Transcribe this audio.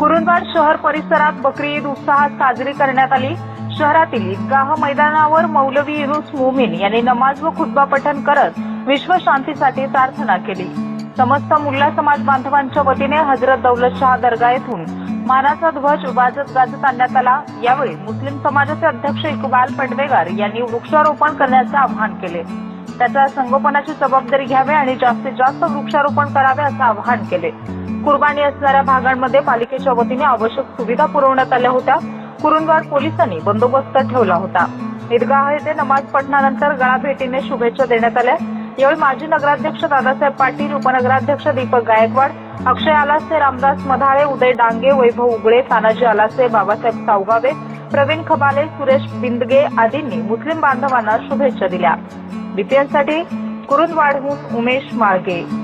कुरुंदवाड शहर परिसरात बकरी ईद उत्साहात साजरी करण्यात आली। शहरातील ईदगाह मैदानावर मौलवी युनुस मोमीन यांनी नमाज व खुतबा पठण करत विश्व शांतीसाठी प्रार्थना केली। समस्त मुल्ला समाज बांधवांच्या वतीने हजरत दौलतशाह दर्गा येथून मानाचा ध्वज वाजत गाजत आणण्यात आला। यावेळी मुस्लिम समाजाचे अध्यक्ष इक्बाल पटवेगार यांनी वृक्षारोपण करण्याचे आवाहन केले। त्याच्या संगोपनाची जबाबदारी घ्यावी आणि जास्तीत जास्त वृक्षारोपण करावे असे आवाहन केले। कुर्बानी असणाऱ्या भागांमध्ये पालिकेच्या वतीने आवश्यक सुविधा पुरवण्यात आल्या होत्या। कुरुंदवाड पोलिसांनी बंदोबस्त ठेवला होता। ईदगाह येथे नमाज पठणानंतर गळाभेटीने शुभेच्छा देण्यात आल्या। यावेळी माजी नगराध्यक्ष दादासाहेब पाटील, उपनगराध्यक्ष दीपक गायकवाड, अक्षय आलासे, रामदास मधाळे, उदय डांगे, वैभव उगळे, तानाजी आलासे, बाबासाहेब सावगावे, प्रवीण खबाले, सुरेश बिंदगे आदींनी मुस्लिम बांधवांना शुभेच्छा दिल्या। बीपीएनसाठी कुरुंदवाडहून उमेश माळगे।